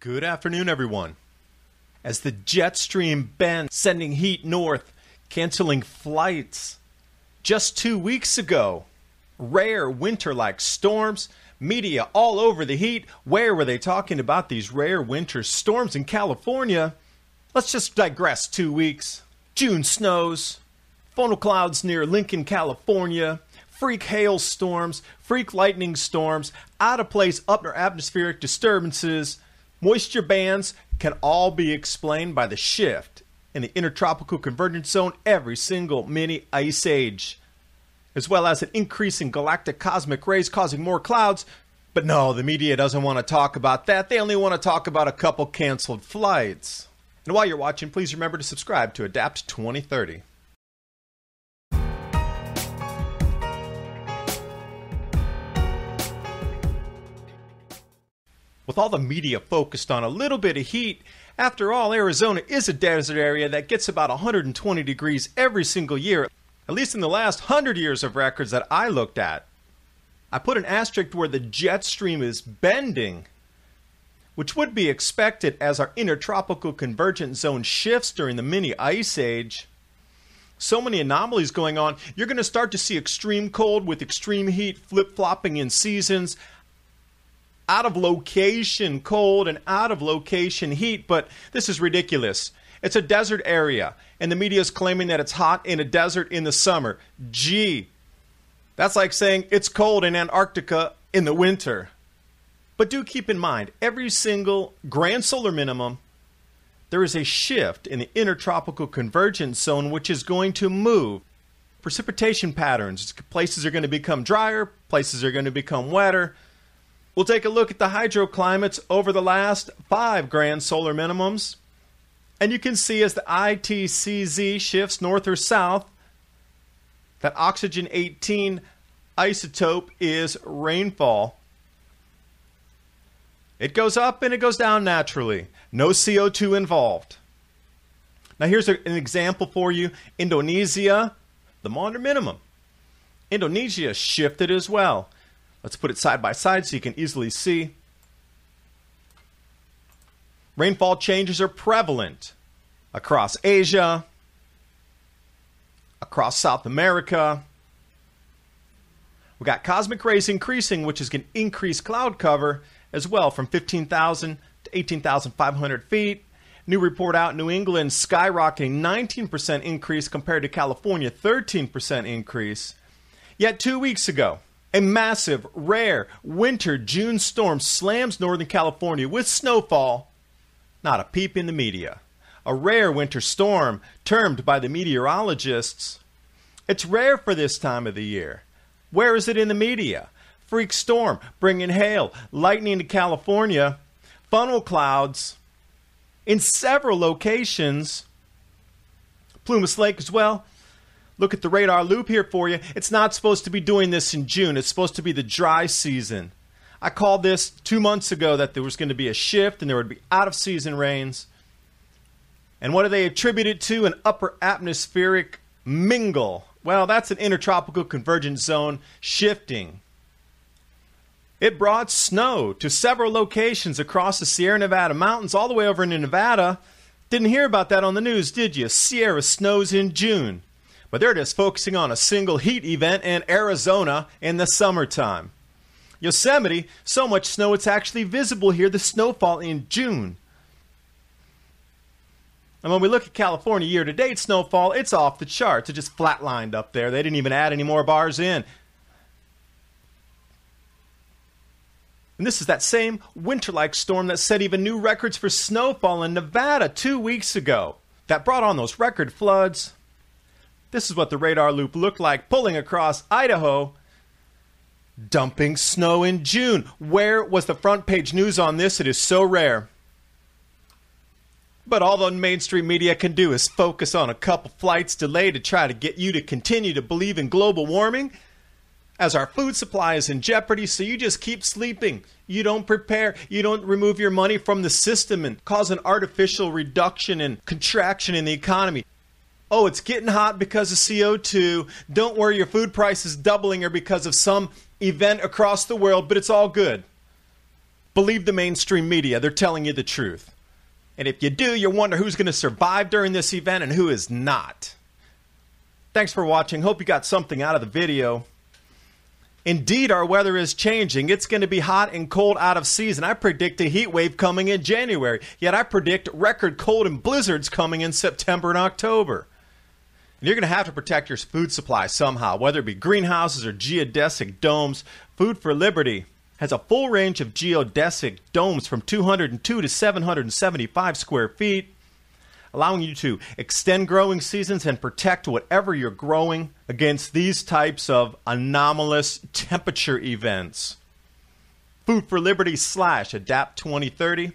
Good afternoon, everyone. As the jet stream bends, sending heat north, canceling flights. Just 2 weeks ago, rare winter-like storms, media all over the heat. Where were they talking about these rare winter storms in California? Let's just digress 2 weeks. June snows, funnel clouds near Lincoln, California, freak hailstorms, freak lightning storms, out-of-place upper atmospheric disturbances, moisture bands can all be explained by the shift in the Inter-tropical Convergence Zone every single mini ice age, as well as an increase in galactic cosmic rays causing more clouds. But no, the media doesn't want to talk about that. They only want to talk about a couple canceled flights. And while you're watching, please remember to subscribe to Adapt 2030. With all the media focused on a little bit of heat, after all, Arizona is a desert area that gets about 120 degrees every single year, at least in the last 100 years of records that I looked at. I put an asterisk where the jet stream is bending, which would be expected as our Inter-tropical Convergence Zone shifts during the mini ice age. So many anomalies going on, you're going to start to see extreme cold with extreme heat flip-flopping in seasons, out of location cold and out of location heat. But this is ridiculous. It's a desert area, and the media is claiming that it's hot in a desert in the summer. Gee, that's like saying it's cold in Antarctica in the winter. But do keep in mind, every single grand solar minimum, there is a shift in the Inter-tropical Convergence Zone, which is going to move precipitation patterns. Places are going to become drier, places are going to become wetter. We'll take a look at the hydroclimates over the last 5 grand solar minimums. And you can see as the ITCZ shifts north or south, that oxygen 18 isotope is rainfall. It goes up and it goes down naturally. No CO2 involved. Now here's an example for you. Indonesia, the modern minimum. Indonesia shifted as well. Let's put it side by side so you can easily see. Rainfall changes are prevalent across Asia, across South America. We got cosmic rays increasing, which is going to increase cloud cover as well from 15,000 to 18,500 feet. New report out in New England skyrocketing 19% increase compared to California, 13% increase. Yet 2 weeks ago, a massive, rare winter June storm slams Northern California with snowfall. Not a peep in the media. A rare winter storm termed by the meteorologists. It's rare for this time of the year. Where is it in the media? Freak storm, bringing hail, lightning to California, funnel clouds in several locations. Plumas Lake as well. Look at the radar loop here for you. It's not supposed to be doing this in June. It's supposed to be the dry season. I called this 2 months ago that there was going to be a shift and there would be out-of-season rains. And what do they attribute it to? An upper atmospheric mingle. Well, that's an Inter-tropical Convergence Zone shifting. It brought snow to several locations across the Sierra Nevada mountains, all the way over into Nevada. Didn't hear about that on the news, did you? Sierra snows in June. But they're just focusing on a single heat event in Arizona in the summertime. Yosemite, so much snow it's actually visible here, the snowfall in June. And when we look at California year-to-date snowfall, it's off the charts. It just flatlined up there. They didn't even add any more bars in. And this is that same winter-like storm that set even new records for snowfall in Nevada 2 weeks ago. That brought on those record floods. This is what the radar loop looked like pulling across Idaho, dumping snow in June. Where was the front page news on this? It is so rare. But all the mainstream media can do is focus on a couple flights delayed to try to get you to continue to believe in global warming as our food supply is in jeopardy, so you just keep sleeping. You don't prepare. You don't remove your money from the system and cause an artificial reduction and contraction in the economy. Oh, it's getting hot because of CO2. Don't worry, your food price is doubling or because of some event across the world, but it's all good. Believe the mainstream media. They're telling you the truth. And if you do, you wonder who's going to survive during this event and who is not. Thanks for watching. Hope you got something out of the video. Indeed, our weather is changing. It's going to be hot and cold out of season. I predict a heat wave coming in January. Yet I predict record cold and blizzards coming in September and October. And you're going to have to protect your food supply somehow, whether it be greenhouses or geodesic domes. Food for Liberty has a full range of geodesic domes from 202 to 775 square feet, allowing you to extend growing seasons and protect whatever you're growing against these types of anomalous temperature events. Food for Liberty /Adapt 2030.